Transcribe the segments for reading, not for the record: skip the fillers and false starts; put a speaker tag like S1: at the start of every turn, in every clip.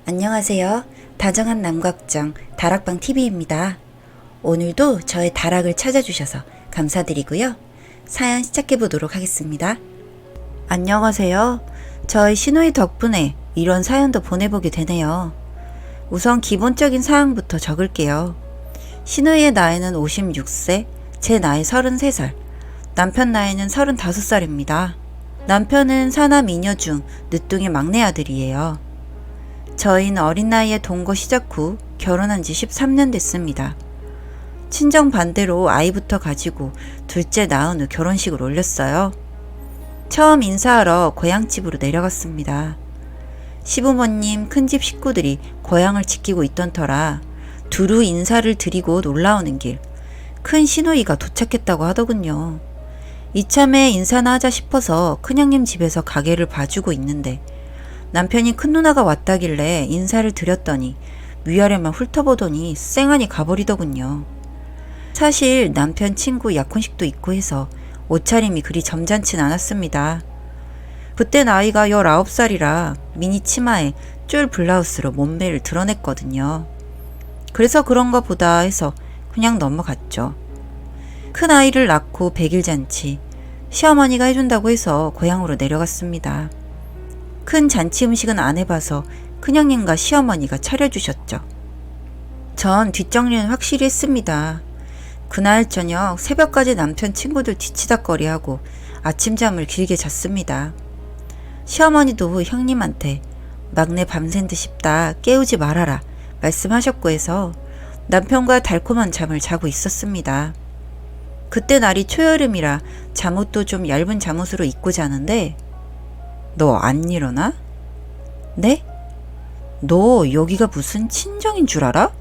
S1: 안녕하세요. 다정한 남걱정 다락방TV입니다. 오늘도 저의 다락을 찾아주셔서 감사드리고요. 사연 시작해보도록 하겠습니다. 안녕하세요. 저희 시누이 덕분에 이런 사연도 보내보게 되네요. 우선 기본적인 사항부터 적을게요. 시누이의 나이는 56세, 제 나이 33살, 남편 나이는 35살입니다. 남편은 사남 2녀 중 늦둥이 막내 아들이에요. 저희는 어린 나이에 동거 시작 후 결혼한 지 13년 됐습니다. 친정 반대로 아이부터 가지고 둘째 낳은 후 결혼식을 올렸어요. 처음 인사하러 고향집으로 내려갔습니다. 시부모님, 큰집 식구들이 고향을 지키고 있던 터라 두루 인사를 드리고 올라오는 길, 큰 시누이가 도착했다고 하더군요. 이참에 인사나 하자 싶어서 큰형님 집에서 가게를 봐주고 있는데 남편이 큰 누나가 왔다길래 인사를 드렸더니 위아래만 훑어보더니 쌩하니 가버리더군요. 사실 남편 친구 약혼식도 있고 해서 옷차림이 그리 점잖진 않았습니다. 그때 나이가 19살이라 미니 치마에 쫄 블라우스로 몸매를 드러냈거든요. 그래서 그런가 보다 해서 그냥 넘어갔죠. 큰 아이를 낳고 100일 잔치, 시어머니가 해준다고 해서 고향으로 내려갔습니다. 큰 잔치 음식은 안 해봐서 큰형님과 시어머니가 차려주셨죠. 전 뒷정리는 확실히 했습니다. 그날 저녁 새벽까지 남편 친구들 뒤치다거리하고 아침잠을 길게 잤습니다. 시어머니도 형님한테 막내 밤샌 듯 싶다 깨우지 말아라 말씀하셨고 해서 남편과 달콤한 잠을 자고 있었습니다. 그때 날이 초여름이라 잠옷도 좀 얇은 잠옷으로 입고 자는데 너 안 일어나? 네? 너 여기가 무슨 친정인 줄 알아?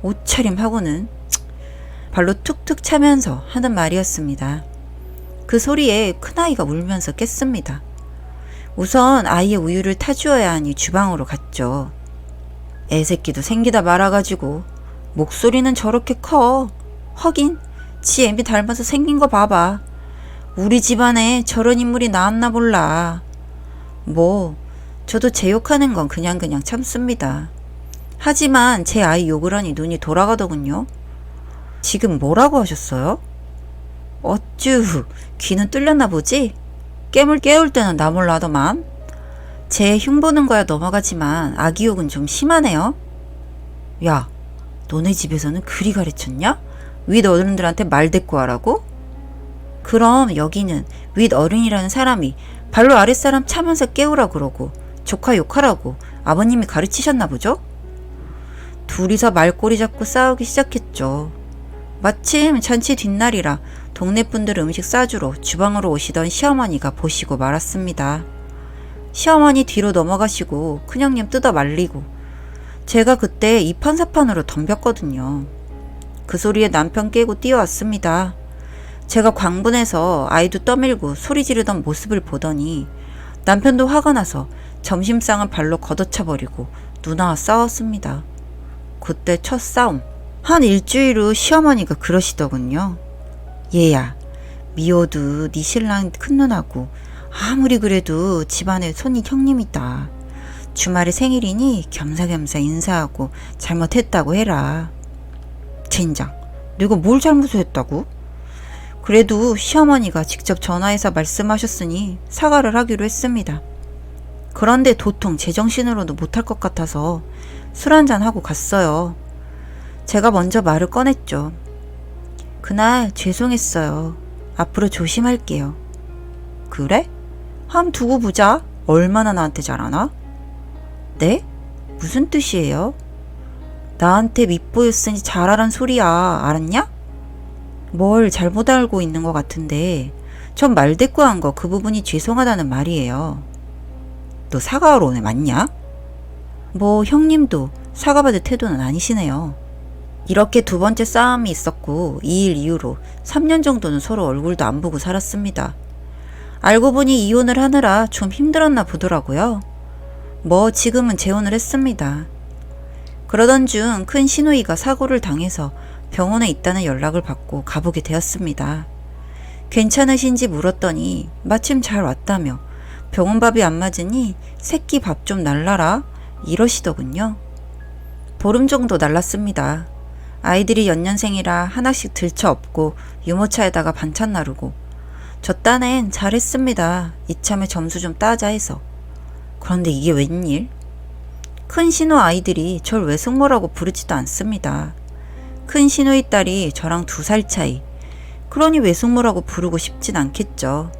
S1: 옷차림하고는 발로 툭툭 차면서 하는 말이었습니다. 그 소리에 큰아이가 울면서 깼습니다. 우선 아이의 우유를 타주어야 하니 주방으로 갔죠. 애새끼도 생기다 말아가지고 목소리는 저렇게 커. 하긴 지 애미 닮아서 생긴 거 봐봐. 우리 집안에 저런 인물이 나왔나 몰라. 저도 제 욕하는 건 그냥 참습니다. 하지만 제 아이 욕을 하니 눈이 돌아가더군요. 지금 뭐라고 하셨어요? 어쭈, 귀는 뚫렸나 보지? 깨물 깨울 때는 나 몰라 하더만. 제 흉보는 거야 넘어가지만 아기 욕은 좀 심하네요. 야, 너네 집에서는 그리 가르쳤냐? 윗 어른들한테 말 대꾸 하라고? 그럼 여기는 윗 어른이라는 사람이 발로 아랫사람 차면서 깨우라 그러고 조카 욕하라고 아버님이 가르치셨나 보죠? 둘이서 말꼬리 잡고 싸우기 시작했죠. 마침 잔치 뒷날이라 동네 분들 음식 싸주러 주방으로 오시던 시어머니가 보시고 말았습니다. 시어머니 뒤로 넘어가시고 큰형님 뜯어 말리고 제가 그때 이판사판으로 덤볐거든요. 그 소리에 남편 깨고 뛰어왔습니다. 제가 광분해서 아이도 떠밀고 소리 지르던 모습을 보더니 남편도 화가 나서 점심상은 발로 걷어차버리고 누나와 싸웠습니다. 그때 첫 싸움. 한 일주일 후 시어머니가 그러시더군요. 얘야, 미호도 네 신랑 큰누나고 아무리 그래도 집안에 손이 형님이다. 주말에 생일이니 겸사겸사 인사하고 잘못했다고 해라. 젠장, 내가 뭘 잘못했다고? 그래도 시어머니가 직접 전화해서 말씀하셨으니 사과를 하기로 했습니다. 그런데 도통 제정신으로도 못할 것 같아서 술 한잔 하고 갔어요. 제가 먼저 말을 꺼냈죠. 그날 죄송했어요. 앞으로 조심할게요. 그래? 함 두고 보자. 얼마나 나한테 잘하나? 네? 무슨 뜻이에요? 나한테 밉보였으니 잘하란 소리야. 알았냐? 뭘 잘못 알고 있는 것 같은데 전 말대꾸한 거 그 부분이 죄송하다는 말이에요. 너 사과하러 오네 맞냐? 형님도 사과받을 태도는 아니시네요. 이렇게 두 번째 싸움이 있었고 이 일 이후로 3년 정도는 서로 얼굴도 안 보고 살았습니다. 알고 보니 이혼을 하느라 좀 힘들었나 보더라고요. 지금은 재혼을 했습니다. 그러던 중 큰 시누이가 사고를 당해서 병원에 있다는 연락을 받고 가보게 되었습니다. 괜찮으신지 물었더니 마침 잘 왔다며 병원 밥이 안 맞으니 새끼 밥 좀 날라라 이러시더군요. 보름 정도 날랐습니다. 아이들이 연년생이라 하나씩 들쳐 업고 유모차에다가 반찬 나르고 저 딴엔 잘했습니다. 이참에 점수 좀 따자 해서. 그런데 이게 웬일? 큰 시누 아이들이 절 외숙모라고 부르지도 않습니다. 큰 시누이 딸이 저랑 2살 차이. 그러니 외숙모라고 부르고 싶진 않겠죠.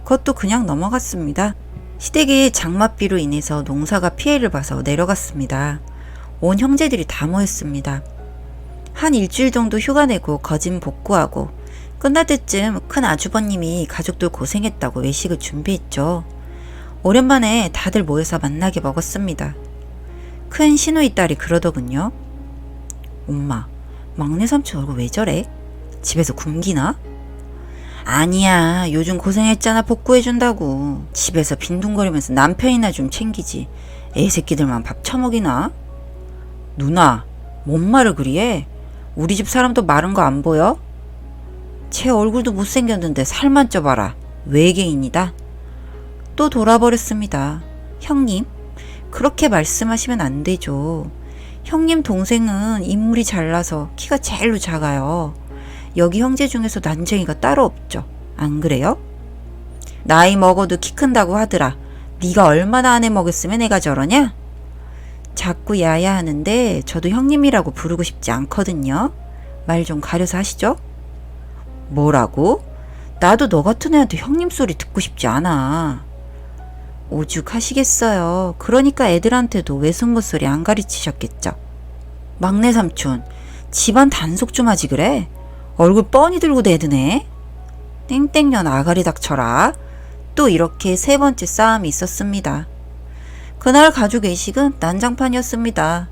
S1: 그것도 그냥 넘어갔습니다. 시댁의 장맛비로 인해서 농사가 피해를 봐서 내려갔습니다. 온 형제들이 다 모였습니다. 한 일주일 정도 휴가 내고 거진 복구하고 끝날 때쯤 큰 아주버님이 가족들 고생했다고 외식을 준비했죠. 오랜만에 다들 모여서 만나게 먹었습니다. 큰 시누이 딸이 그러더군요. 엄마, 막내 삼촌 얼굴 왜 저래? 집에서 굶기나? 아니야, 요즘 고생했잖아. 복구해준다고. 집에서 빈둥거리면서 남편이나 좀 챙기지. 애새끼들만 밥 처먹이나? 누나, 뭔 말을 그리 해? 우리 집 사람도 마른 거 안 보여? 제 얼굴도 못생겼는데 살만 쪄봐라. 외계인이다. 또 돌아버렸습니다. 형님, 그렇게 말씀하시면 안 되죠. 형님 동생은 인물이 잘나서 키가 제일로 작아요. 여기 형제 중에서 난쟁이가 따로 없죠. 안 그래요? 나이 먹어도 키 큰다고 하더라. 네가 얼마나 안 해먹었으면 애가 저러냐? 자꾸 야야 하는데 저도 형님이라고 부르고 싶지 않거든요. 말 좀 가려서 하시죠. 뭐라고? 나도 너 같은 애한테 형님 소리 듣고 싶지 않아. 오죽하시겠어요. 그러니까 애들한테도 외숙모 소리 안 가르치셨겠죠. 막내 삼촌, 집안 단속 좀 하지 그래? 얼굴 뻔히 들고 대드네. 땡땡년 아가리 닥쳐라. 또 이렇게 3번째 싸움이 있었습니다. 그날 가족 외식은 난장판이었습니다.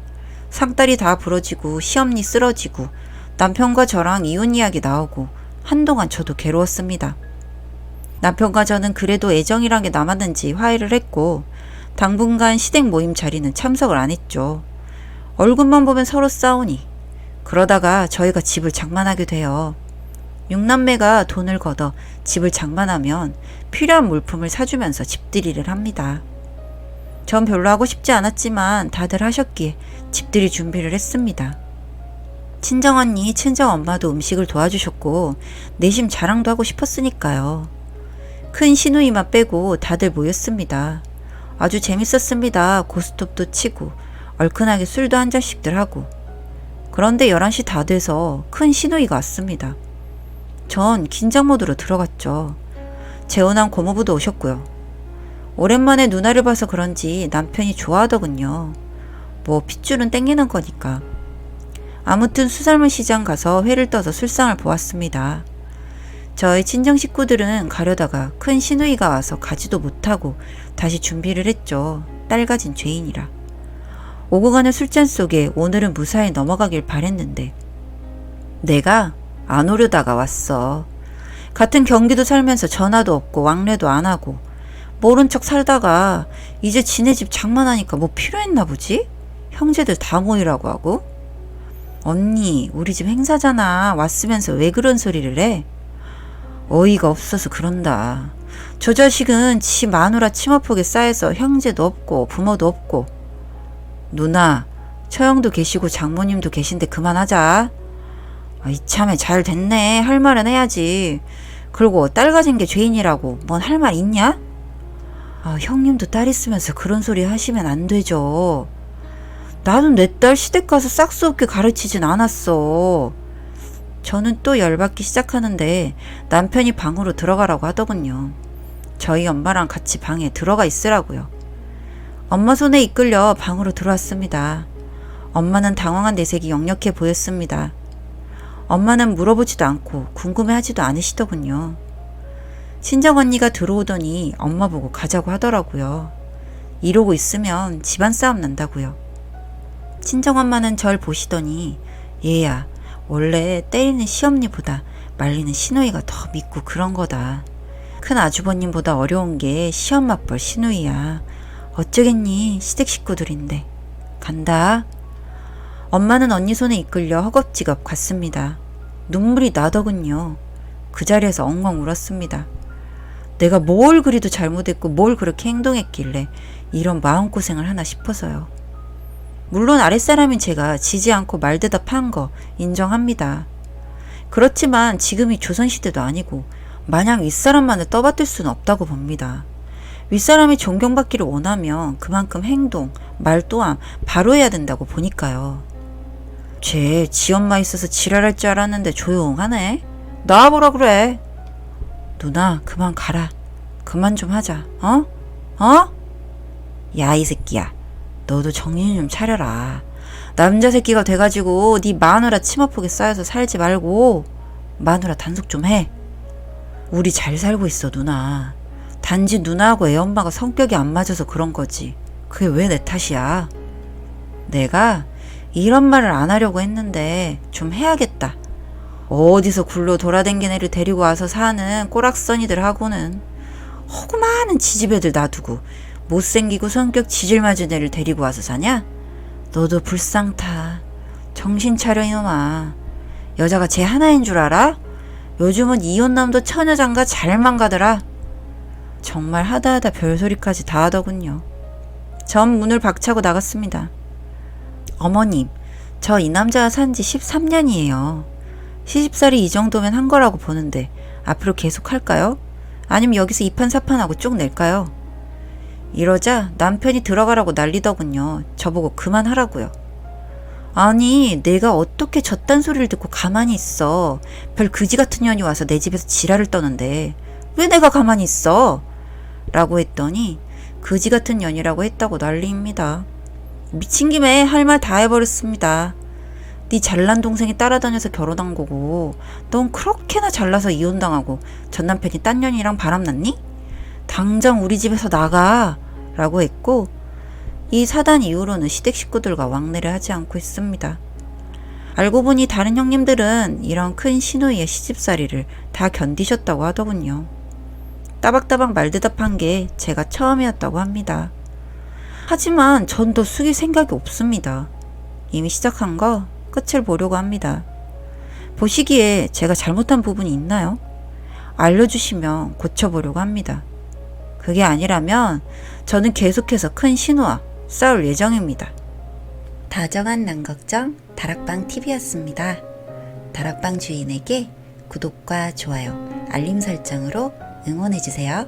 S1: 상다리 다 부러지고 시엄니 쓰러지고 남편과 저랑 이혼 이야기 나오고 한동안 저도 괴로웠습니다. 남편과 저는 그래도 애정이란 게 남았는지 화해를 했고 당분간 시댁 모임 자리는 참석을 안 했죠. 얼굴만 보면 서로 싸우니 그러다가 저희가 집을 장만하게 돼요. 6남매가 돈을 걷어 집을 장만하면 필요한 물품을 사주면서 집들이를 합니다. 전 별로 하고 싶지 않았지만 다들 하셨기에 집들이 준비를 했습니다. 친정언니, 친정엄마도 음식을 도와주셨고 내심 자랑도 하고 싶었으니까요. 큰 시누이만 빼고 다들 모였습니다. 아주 재밌었습니다. 고스톱도 치고 얼큰하게 술도 한 잔씩들 하고. 그런데 11시 다 돼서 큰 시누이가 왔습니다. 전 긴장 모드로 들어갔죠. 재혼한 고모부도 오셨고요. 오랜만에 누나를 봐서 그런지 남편이 좋아하더군요. 뭐 핏줄은 땡기는 거니까. 아무튼 수산물 시장 가서 회를 떠서 술상을 보았습니다. 저희 친정 식구들은 가려다가 큰 시누이가 와서 가지도 못하고 다시 준비를 했죠. 딸 가진 죄인이라. 오고 가는 술잔 속에 오늘은 무사히 넘어가길 바랬는데 내가 안 오려다가 왔어. 같은 경기도 살면서 전화도 없고 왕래도 안 하고 모른 척 살다가 이제 지네 집 장만하니까 뭐 필요했나 보지? 형제들 다 모이라고 하고. 언니, 우리 집 행사잖아. 왔으면서 왜 그런 소리를 해? 어이가 없어서 그런다. 저 자식은 지 마누라 치마폭에 쌓여서 형제도 없고 부모도 없고. 누나, 처형도 계시고 장모님도 계신데 그만하자. 이참에 잘 됐네. 할 말은 해야지. 그리고 딸 가진 게 죄인이라고 뭔 할 말 있냐? 형님도 딸 있으면서 그런 소리 하시면 안 되죠. 나도 내 딸 시댁 가서 싹수 없게 가르치진 않았어. 저는 또 열받기 시작하는데 남편이 방으로 들어가라고 하더군요. 저희 엄마랑 같이 방에 들어가 있으라고요. 엄마 손에 이끌려 방으로 들어왔습니다. 엄마는 당황한 내색이 역력해 보였습니다. 엄마는 물어보지도 않고 궁금해하지도 않으시더군요. 친정언니가 들어오더니 엄마 보고 가자고 하더라고요. 이러고 있으면 집안 싸움 난다고요. 친정엄마는 절 보시더니 얘야, 원래 때리는 시엄니보다 말리는 시누이가 더 밉고 그런 거다. 큰 아주버님보다 어려운 게 시엄마뻘 시누이야. 어쩌겠니, 시댁 식구들인데. 간다. 엄마는 언니 손에 이끌려 허겁지겁 갔습니다. 눈물이 나더군요. 그 자리에서 엉엉 울었습니다. 내가 뭘 그리도 잘못했고 뭘 그렇게 행동했길래 이런 마음고생을 하나 싶어서요. 물론 아랫사람인 제가 지지 않고 말대답한 거 인정합니다. 그렇지만 지금이 조선시대도 아니고 마냥 윗사람만을 떠받들 수는 없다고 봅니다. 윗사람이 존경받기를 원하면 그만큼 행동, 말 또한 바로 해야 된다고 보니까요. 쟤 지 엄마 있어서 지랄할 줄 알았는데 조용하네. 나와보라 그래. 누나 그만 가라. 그만 좀 하자. 어? 어? 야 이 새끼야. 너도 정신 좀 차려라. 남자 새끼가 돼가지고 네 마누라 치마폭에 쌓여서 살지 말고 마누라 단속 좀 해. 우리 잘 살고 있어 누나. 단지 누나하고 애 엄마가 성격이 안 맞아서 그런 거지. 그게 왜 내 탓이야. 내가 이런 말을 안 하려고 했는데 좀 해야겠다. 어디서 굴러 돌아댕긴 애를 데리고 와서 사는 꼬락서니들하고는 허구많은 지지배들 놔두고 못생기고 성격 지질맞은 애를 데리고 와서 사냐? 너도 불쌍타. 정신 차려 이놈아. 여자가 쟤 하나인 줄 알아? 요즘은 이혼남도 처녀장가 잘만 가더라. 정말 하다하다 별소리까지 다 하더군요. 전 문을 박차고 나갔습니다. 어머님, 저 이 남자와 산지 13년이에요. 시집살이 이 정도면 한 거라고 보는데 앞으로 계속 할까요? 아니면 여기서 이판사판하고 쭉 낼까요? 이러자 남편이 들어가라고 난리더군요. 저보고 그만하라고요. 아니 내가 어떻게 저딴 소리를 듣고 가만히 있어. 별 그지 같은 년이 와서 내 집에서 지랄을 떠는데 왜 내가 가만히 있어? 라고 했더니 그지 같은 년이라고 했다고 난리입니다. 미친 김에 할 말 다 해버렸습니다. 네 잘난 동생이 따라다녀서 결혼한 거고 넌 그렇게나 잘나서 이혼당하고 전 남편이 딴 년이랑 바람났니? 당장 우리 집에서 나가 라고 했고 이 사단 이후로는 시댁 식구들과 왕래를 하지 않고 있습니다. 알고 보니 다른 형님들은 이런 큰 시누이의 시집살이를 다 견디셨다고 하더군요. 따박따박 말대답한 게 제가 처음이었다고 합니다. 하지만 전 더 숙일 생각이 없습니다. 이미 시작한 거 끝을 보려고 합니다. 보시기에 제가 잘못한 부분이 있나요? 알려주시면 고쳐보려고 합니다. 그게 아니라면 저는 계속해서 큰 신우와 싸울 예정입니다. 다정한 남걱정 다락방TV였습니다. 다락방 주인에게 구독과 좋아요, 알림 설정으로 응원해주세요.